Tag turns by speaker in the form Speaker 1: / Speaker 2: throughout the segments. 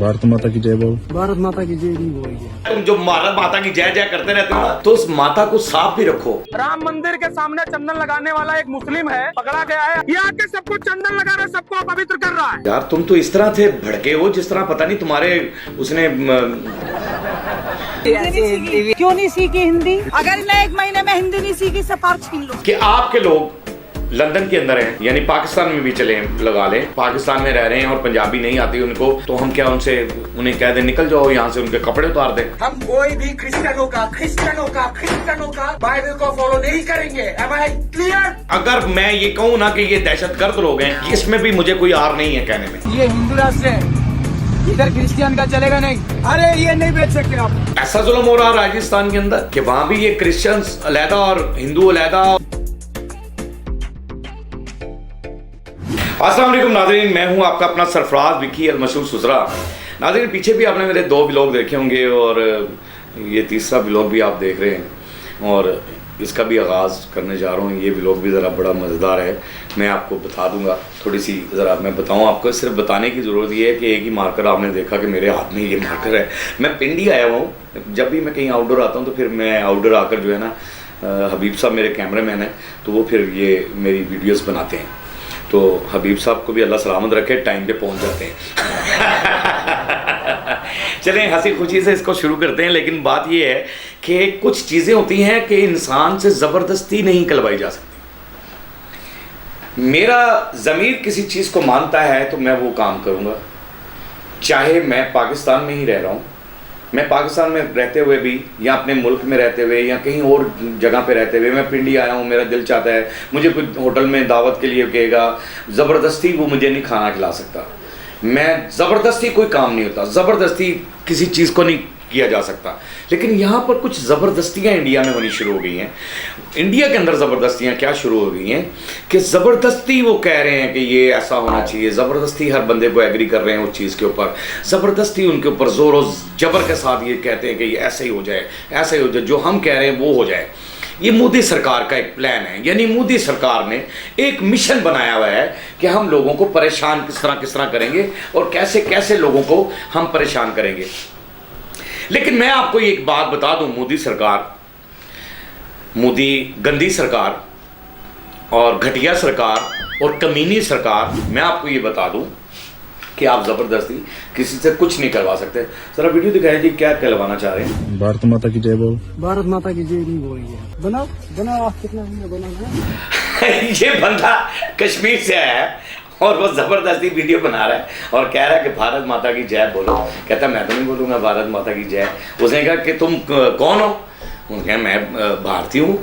Speaker 1: भारत माता की जय बोल।
Speaker 2: भारत माता की जय नहीं बोलेंगे।
Speaker 3: तुम जो भारत माता की जय जय करते रहते हो ना, तो उस माता को साफ भी रखो।
Speaker 4: राम मंदिर के सामने चंदन लगाने वाला एक मुस्लिम है, पकड़ा गया है। ये आके सबको चंदन लगा रहा है, सबको अपवित्र कर रहा है।
Speaker 3: यार तुम तो इस तरह थे भड़के हो जिस तरह पता नहीं तुम्हारे उसने
Speaker 5: क्यों नहीं सीखी हिंदी? अगर मैं 1 महीने में हिंदी नहीं सीखी सफार छीन लो।
Speaker 3: कि आपके लोग लंदन के अंदर हैं, यानी पाकिस्तान में भी चले लगा लें, पाकिस्तान में रह रहे हैं और पंजाबी नहीं आती उनको, तो हम क्या उनसे उन्हें कह दें निकल जाओ यहाँ से, उनके कपड़े उतार दें?
Speaker 6: हम कोई भी क्रिश्चियनों का बाइबल को फॉलो नहीं करेंगे। Am I clear?
Speaker 3: अगर मैं ये कहूँ ना कि ये दहशतगर्द लोग हैं, इसमें भी मुझे कोई आर नहीं है कहने में।
Speaker 2: ये हिंदू राष्ट्र है, इधर क्रिश्चियन का चलेगा नहीं। अरे ये नहीं बेच सकते आप।
Speaker 3: ऐसा जुल्म हो रहा है राजस्थान के अंदर कि वहां भी ये क्रिश्चियंस अलहदा और हिंदू अलहदा। अस्सलाम वालेकुम नाज़रीन, मैं हूं आपका अपना सरफराज विकी अल मशहूर सुसरा। नाज़रीन, पीछे भी आपने मेरे 2 व्लॉग देखे होंगे और ये तीसरा व्लॉग भी आप देख रहे हैं और इसका भी आगाज़ करने जा रहा हूँ। ये व्लॉग भी ज़रा बड़ा मज़ेदार है, मैं आपको बता दूंगा। थोड़ी सी ज़रा मैं बताऊँ आपको, सिर्फ बताने की ज़रूरत ये है कि एक ही मार्कर आपने देखा कि मेरे हाथ में ये मार्कर है। मैं पिंडी आया हुआ हूँ, जब भी मैं कहीं आउटडोर आता हूँ तो फिर मैं आउटडोर आकर जो है ना, हबीब साहब मेरे कैमरामैन हैं, तो वो फिर ये मेरी वीडियोज़ बनाते हैं। तो हबीब साहब को भी अल्लाह सलामत रखे, टाइम पे पहुंच जाते हैं। चलें हंसी खुशी से इसको शुरू करते हैं। लेकिन बात ये है कि कुछ चीज़ें होती हैं कि इंसान से ज़बरदस्ती नहीं कहलवाई जा सकती। मेरा ज़मीर किसी चीज़ को मानता है तो मैं वो काम करूँगा, चाहे मैं पाकिस्तान में ही रह रहा हूँ। मैं पाकिस्तान में रहते हुए भी, या अपने मुल्क में रहते हुए, या कहीं और जगह पे रहते हुए, मैं पिंडी आया हूँ, मेरा दिल चाहता है, मुझे कोई होटल में दावत के लिए कहेगा, ज़बरदस्ती वो मुझे नहीं खाना खिला सकता। मैं ज़बरदस्ती कोई काम नहीं होता, ज़बरदस्ती किसी चीज़ को नहीं किया जा सकता। लेकिन यहाँ पर कुछ ज़बरदस्तियाँ इंडिया में होनी शुरू हो गई हैं। इंडिया के अंदर ज़बरदस्तियाँ क्या शुरू हो गई हैं कि ज़बरदस्ती वो कह रहे हैं कि ये ऐसा होना चाहिए, ज़बरदस्ती हर बंदे को एग्री कर रहे हैं उस चीज़ के ऊपर, ज़बरदस्ती उनके ऊपर ज़ोर और जबर के साथ ये कहते हैं कि ये ऐसे ही हो जाए, ऐसे ही हो जाए, जो हम कह रहे हैं वो हो जाए। ये मोदी सरकार का एक प्लान है, यानी मोदी सरकार ने एक मिशन बनाया हुआ है कि हम लोगों को परेशान किस तरह करेंगे और कैसे कैसे लोगों को हम परेशान करेंगे। लेकिन मैं आपको एक बात बता दूं, मोदी सरकार, मोदी गंदी सरकार और घटिया सरकार और कमीनी सरकार, मैं आपको ये बता दूं कि आप ज़बरदस्ती किसी से कुछ नहीं करवा सकते। जरा वीडियो दिखाएं जी, क्या कहलवाना चाह रहे हैं।
Speaker 1: भारत माता की जय बोल।
Speaker 2: भारत माता की जय नहीं बोलेंगे। बनाओ आप कितना बनाना।
Speaker 3: ये बंदा कश्मीर से आया है और वो ज़बरदस्ती वीडियो बना रहा है और कह रहा है कि भारत माता की जय बोलो। कहता मैं तो नहीं बोलूँगा भारत माता की जय। उसने कहा कि तुम कौन हो? उन्होंने कहा मैं भारतीय हूँ।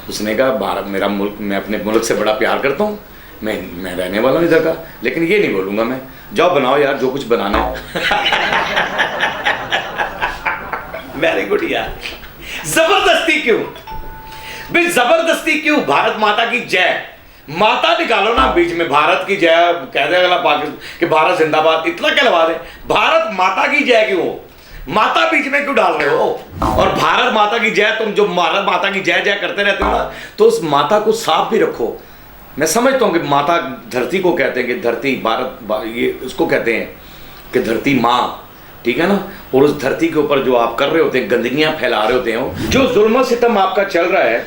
Speaker 3: उसने कहा भारत मेरा मुल्क, मैं अपने मुल्क से बड़ा प्यार करता हूँ, मैं रहने वाला हूँ इधर का, लेकिन ये नहीं बोलूँगा मैं। जाओ बनाओ यार जो कुछ बनाना है। वेरी गुड यार। ज़बरदस्ती क्यों भाई, ज़बरदस्ती क्यों? भारत माता की जय, माता निकालो ना बीच में, भारत की जय कह दे अगला पाकिस्तान कि भारत जिंदाबाद, इतना कहलवा दे। भारत माता की जय क्यों? माता बीच में क्यों डाल रहे हो? और भारत माता की जय, तुम जो भारत माता की जय जय करते रहते हो ना, तो उस माता को साफ भी रखो। मैं समझता हूँ कि माता धरती को कहते हैं कि धरती भारत, ये उसको कहते हैं कि धरती माँ, ठीक है ना। और उस धरती के ऊपर जो आप कर रहे होते हैं, गंदगियां फैला रहे होते हैं, जो जुल्म सितम आपका चल रहा है,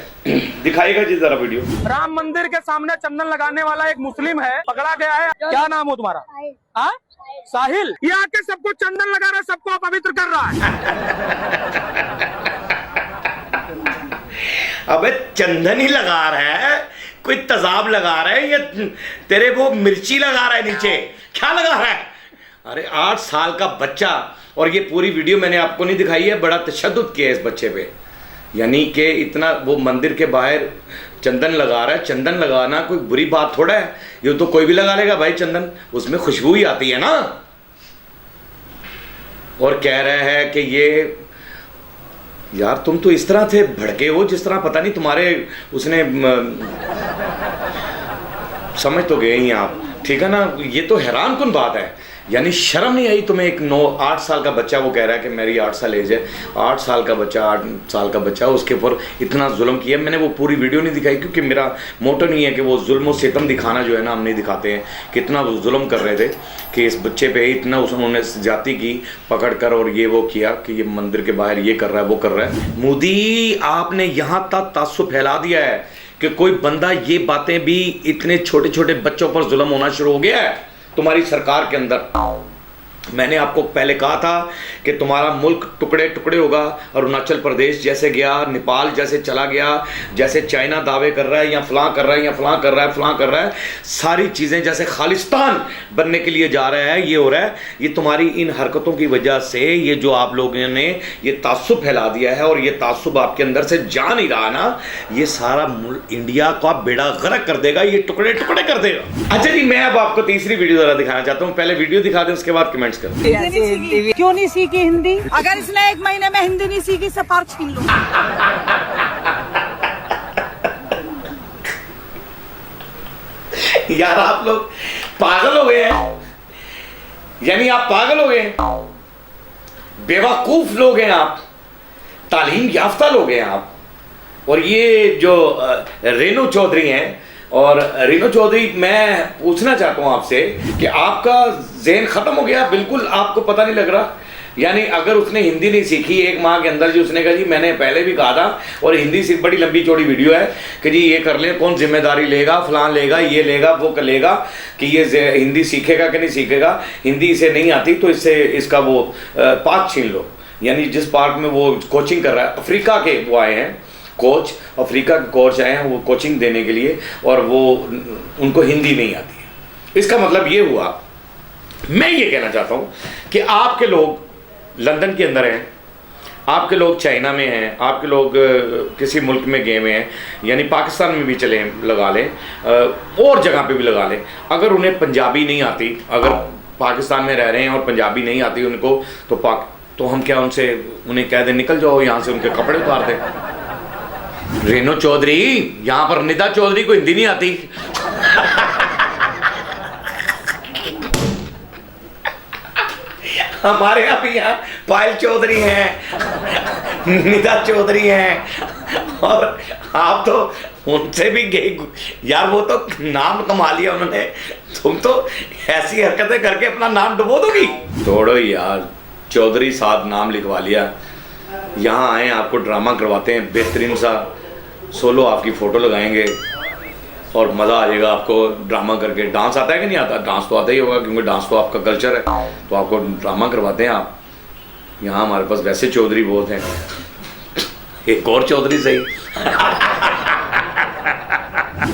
Speaker 3: दिखाएगा जी जरा वीडियो।
Speaker 4: राम मंदिर के सामने चंदन लगाने वाला एक मुस्लिम है, पकड़ा गया है। क्या नाम हो तुम्हारा? हाँ, साहिल। ये आके सबको चंदन लगा रहा है, सबको अपवित्र कर रहा है।
Speaker 3: अबे चंदन ही लगा रहा है, कोई तजाब लगा रहा है, या तेरे वो मिर्ची लगा रहा है नीचे, क्या लगा रहा है? अरे 8 साल का बच्चा, और ये पूरी वीडियो मैंने आपको नहीं दिखाई है, बड़ा तशद्दुद किया है इस बच्चे पे। यानी कि इतना वो मंदिर के बाहर चंदन लगा रहा है। चंदन लगाना कोई बुरी बात थोड़ा है, ये तो कोई भी लगा लेगा भाई चंदन, उसमें खुशबू ही आती है ना। और कह रहा है कि ये यार तुम तो इस तरह थे भड़के हो जिस तरह पता नहीं तुम्हारे उसने समझ तो गए ही आप, ठीक है ना। ये तो हैरान कुन बात है। यानी शर्म नहीं आई तुम्हें? एक 8 साल का बच्चा वो कह रहा है कि मेरी 8 साल एज है, 8 साल का बच्चा, 8 साल का बच्चा, उसके ऊपर इतना जुल्म किया। मैंने वो पूरी वीडियो नहीं दिखाई क्योंकि मेरा मोटो नहीं है कि वो जुल्म और सितम दिखाना जो है ना, हम नहीं दिखाते हैं। कितना वो जुल्म कर रहे थे कि इस बच्चे पे इतना उन्होंने ज्यादती की पकड़ कर, और ये वो किया कि ये मंदिर के बाहर ये कर रहा है, वो कर रहा है। मोदी, आपने यहाँ तक तासुब फैला दिया है कि कोई बंदा, ये बातें भी, इतने छोटे छोटे बच्चों पर जुल्म होना शुरू हो गया है तुम्हारी सरकार के अंदर। मैंने आपको पहले कहा था कि तुम्हारा मुल्क टुकड़े टुकड़े होगा, अरुणाचल प्रदेश जैसे गया, नेपाल जैसे चला गया, जैसे चाइना दावे कर रहा है या फलां कर रहा है या फलां कर रहा है, फलां कर रहा है, सारी चीज़ें जैसे खालिस्तान बनने के लिए जा रहा है, ये हो रहा है। ये तुम्हारी इन हरकतों की वजह से ये जो आप लोगों ने ये तासुब फैला दिया है, और ये तासुब आपके अंदर से जा नहीं रहा ना, ये सारा इंडिया का बेड़ा गर्क कर देगा, ये टुकड़े टुकड़े कर देगा। अच्छा जी, मैं अब आपको तीसरी वीडियो जरा दिखाना चाहता हूँ। पहले वीडियो दिखा दें, उसके बाद कमेंट्स करें।
Speaker 5: क्यों नहीं सीखी हिंदी? अगर इसने 1 महीने में हिंदी नहीं सीखी, सफार छीन लो।
Speaker 3: यार आप लोग पागल हो गए हैं, यानी आप पागल हो गए हैं, बेवकूफ लोग हैं आप, तालीम याफ्ता लोग हैं आप। और ये जो रेणु चौधरी हैं, और रीनो चौधरी, मैं पूछना चाहता हूं आपसे कि आपका ज़हन ख़त्म हो गया, बिल्कुल आपको पता नहीं लग रहा। यानी अगर उसने हिंदी नहीं सीखी 1 माह के अंदर, जी उसने कहा जी मैंने पहले भी कहा था, और हिंदी सिर्फ बड़ी लंबी चौड़ी वीडियो है कि जी ये कर ले, कौन जिम्मेदारी लेगा, फलान लेगा, ये लेगा, वो कर लेगा, कि ये हिंदी सीखेगा कि नहीं सीखेगा, हिंदी इसे नहीं आती तो इससे इसका वो पास छीन लो। यानी जिस पार्क में वो कोचिंग कर रहा है, अफ्रीका के वो आए हैं कोच, अफ्रीका के कोच आए हैं वो कोचिंग देने के लिए, और वो उनको हिंदी नहीं आती है। इसका मतलब ये हुआ, मैं ये कहना चाहता हूँ कि आपके लोग लंदन के अंदर हैं, आपके लोग चाइना में हैं, आपके लोग किसी मुल्क में गए हुए हैं, यानी पाकिस्तान में भी चले लगा लें, और जगह पे भी लगा लें। अगर उन्हें पंजाबी नहीं आती, अगर पाकिस्तान में रह रहे हैं और पंजाबी नहीं आती उनको, तो हम क्या उन्हें कह दें निकल जाओ यहाँ से, उनके कपड़े उतार दें। रेणु चौधरी, यहाँ पर निदा चौधरी को हिंदी नहीं आती। हमारे यहाँ भी यहाँ पायल चौधरी हैं, निदा चौधरी हैं, और आप तो उनसे भी गए यार, वो तो नाम कमा लिया उन्होंने, तुम तो ऐसी हरकतें करके अपना नाम डुबो दोगी। छोड़ो यार, चौधरी साहब नाम लिखवा लिया, यहाँ आए आपको ड्रामा करवाते हैं, बेहतरीन सा सोलो आपकी फ़ोटो लगाएंगे और मज़ा आ जाएगा आपको ड्रामा करके। डांस आता है कि नहीं आता? डांस तो आता ही होगा क्योंकि डांस तो आपका कल्चर है, तो आपको ड्रामा करवाते हैं आप। यहाँ हमारे पास वैसे चौधरी बहुत हैं, एक और चौधरी सही।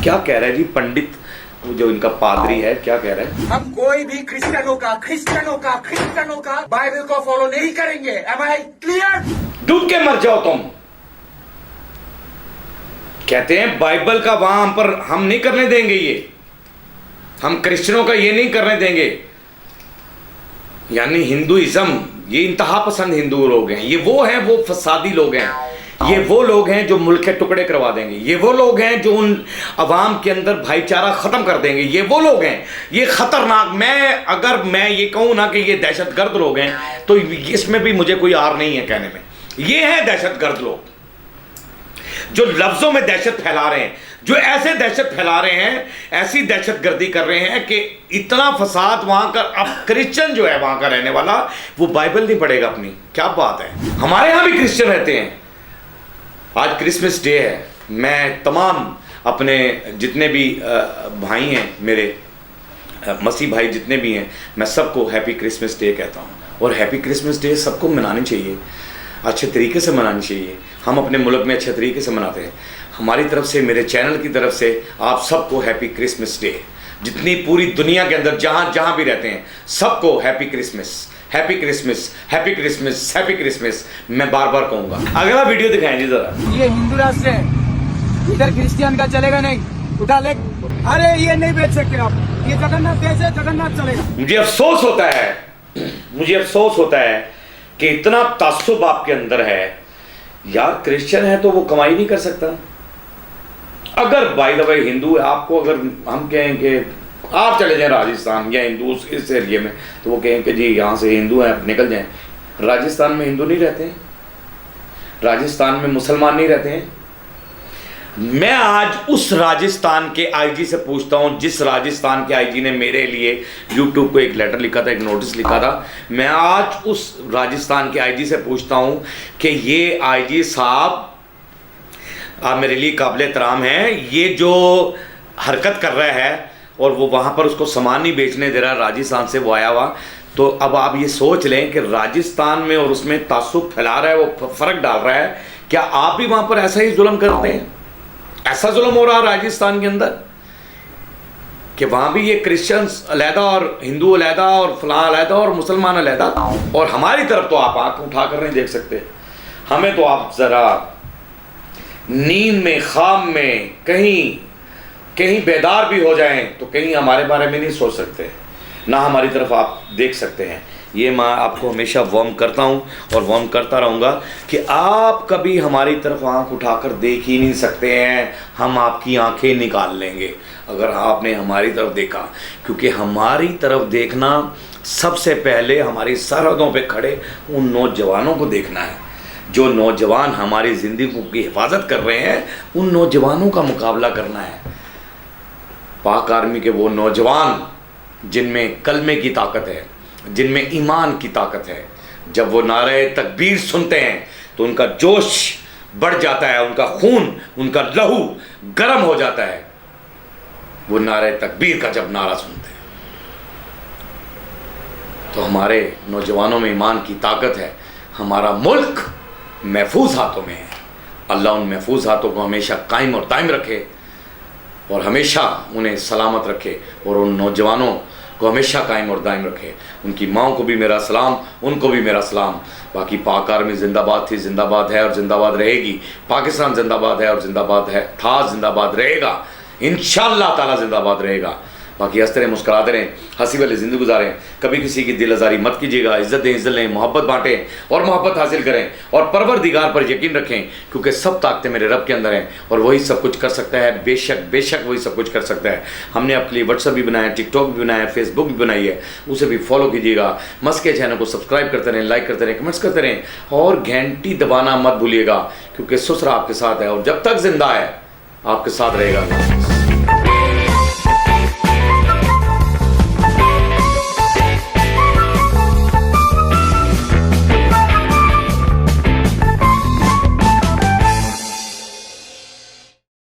Speaker 3: क्या कह रहा है जी पंडित, जो इनका पादरी है, क्या कह रहा है?
Speaker 6: हम कोई भी क्रिश्चियनों का बाइबल को फॉलो नहीं करेंगे। Am I clear?
Speaker 3: डूब के मर जाओ तुम। कहते हैं बाइबल का वहां पर हम नहीं करने देंगे, ये हम क्रिश्चियनों का ये नहीं करने देंगे। यानी हिंदुइज्म, ये इंतहा पसंद हिंदू लोग हैं, ये वो हैं, वो फसादी लोग हैं, ये वो लोग हैं जो मुल्क के टुकड़े करवा देंगे, ये वो लोग हैं जो उन अवाम के अंदर भाईचारा ख़त्म कर देंगे, ये वो लोग हैं, ये ख़तरनाक। अगर मैं ये कहूँ ना कि ये दहशतगर्द लोग हैं, तो इसमें भी मुझे कोई आर नहीं है कहने में। ये हैं दहशतगर्द लोग जो लफ्ज़ों में दहशत फैला रहे हैं, जो ऐसे दहशत फैला रहे हैं, ऐसी दहशतगर्दी कर रहे हैं कि इतना फसाद वहाँ का। अब क्रिश्चियन जो है वहाँ का रहने वाला, वो बाइबल नहीं पढ़ेगा अपनी, क्या बात है। हमारे यहाँ भी क्रिश्चियन रहते हैं। आज क्रिसमस डे है, मैं तमाम अपने जितने भी भाई हैं, मेरे मसीह भाई जितने भी हैं, मैं सबको हैप्पी क्रिसमस डे कहता हूँ। और हैप्पी क्रिसमस डे सबको मनानी चाहिए, अच्छे तरीके से मनानी चाहिए। हम अपने मुल्क में अच्छे तरीके से मनाते हैं। हमारी तरफ से, मेरे चैनल की तरफ से आप सबको हैप्पी क्रिसमस डे। जितनी पूरी दुनिया के अंदर जहाँ जहाँ भी रहते हैं सबको happy Christmas, happy Christmas, happy Christmas, happy Christmas मैं बार बार कहूँगा। अगला वीडियो दिखाएं जी जरा।
Speaker 2: ये हिंदू राष्ट्र है, इधर क्रिश्चियन का चलेगा नहीं, उठा ले। अरे ये नहीं बेच सकते आप, ये जगन्नाथ देश है, जगन्नाथ चलेगा।
Speaker 3: मुझे अफसोस होता है कि इतना तासुब आपके अंदर है। यार क्रिश्चियन है तो वो कमाई नहीं कर सकता। अगर बाय द वे हिंदू है, आपको अगर हम कहें कि आप चले जाएं राजस्थान या हिंदू इस एरिए में, तो वो कहें कि जी यहाँ से हिंदू हैं, आप निकल जाएं। राजस्थान में हिंदू नहीं रहते हैं, राजस्थान में मुसलमान नहीं रहते हैं। मैं आज उस राजस्थान के आईजी से पूछता हूं, जिस राजस्थान के आईजी ने मेरे लिए यूट्यूब को एक लेटर लिखा था, एक नोटिस लिखा था, मैं आज उस राजस्थान के आईजी से पूछता हूं कि ये आईजी साहब आप मेरे लिए काबिल एहतराम हैं, ये जो हरकत कर रहा है और वो वहाँ पर उसको सामान नहीं बेचने दे रहा, राजस्थान से वो आया हुआ, तो अब आप ये सोच लें कि राजस्थान में और उसमें तासुब फैला रहा है, वो फ़र्क डाल रहा है। क्या आप भी वहाँ पर ऐसा ही जुल्म करते हैं? ऐसा जुल्म हो रहा है राजस्थान के अंदर कि वहाँ भी ये क्रिश्चियंस अलहदा और हिंदू अलहदा और फलां अलहदा और मुसलमान अलहदा, और हमारी तरफ तो आप आँख उठा कर नहीं देख सकते। हमें तो आप ज़रा नींद में, ख्वाब में कहीं बेदार भी हो जाएं तो कहीं हमारे बारे में नहीं सोच सकते, ना हमारी तरफ आप देख सकते हैं। ये मैं आपको हमेशा वार्म करता हूँ और वार्म करता रहूँगा कि आप कभी हमारी तरफ आंख उठाकर देख ही नहीं सकते हैं, हम आपकी आंखें निकाल लेंगे अगर आपने हमारी तरफ देखा। क्योंकि हमारी तरफ देखना सबसे पहले हमारी सरहदों पे खड़े उन नौजवानों को देखना है, जो नौजवान हमारी ज़िंदगी की हिफाजत कर रहे हैं, उन नौजवानों का मुकाबला करना है। पाक आर्मी के वो नौजवान जिनमें कलमे की ताकत है, जिनमें ईमान की ताकत है, जब वो नारे तकबीर सुनते हैं तो उनका जोश बढ़ जाता है, उनका खून, उनका लहू गर्म हो जाता है, वो नारे तकबीर का जब नारा सुनते हैं। तो हमारे नौजवानों में ईमान की ताकत है, हमारा मुल्क महफूज हाथों में है। अल्लाह उन महफूज हाथों को हमेशा कायम और दायम रखे और हमेशा उन्हें सलामत रखे, और उन नौजवानों को हमेशा कायम और दायम रखे। उनकी माओं को भी मेरा सलाम, उनको भी मेरा सलाम। बाकी पाक आर्मी जिंदाबाद थी, जिंदाबाद है और जिंदाबाद रहेगी। पाकिस्तान जिंदाबाद है और जिंदाबाद है, था, जिंदाबाद रहेगा, इंशाअल्लाह ताला जिंदाबाद रहेगा। बाकी हंसते रहें, मुस्कुराते रहें, हंसी वाली ज़िंदगी गुजारें, कभी किसी की दिल आज़ारी मत कीजिएगा। इज़्ज़त दें, इज़्ज़त लें, मोहब्बत बांटें और मोहब्बत हासिल करें, और परवरदिगार पर यकीन रखें, क्योंकि सब ताकतें मेरे रब के अंदर हैं और वही सब कुछ कर सकता है। बेशक वही सब कुछ कर सकता है। हमने आपके लिए व्हाट्सअप भी बनाया, टिकटॉक भी बनाया, फेसबुक भी बनाई है, उसे भी फॉलो कीजिएगा। मस्क के चैनल को सब्सक्राइब करते रहें, लाइक करते रहें, कमेंट्स करते रहें, और घंटी दबाना मत भूलिएगा, क्योंकि ससुर आपके साथ है और जब तक जिंदा है आपके साथ रहेगा।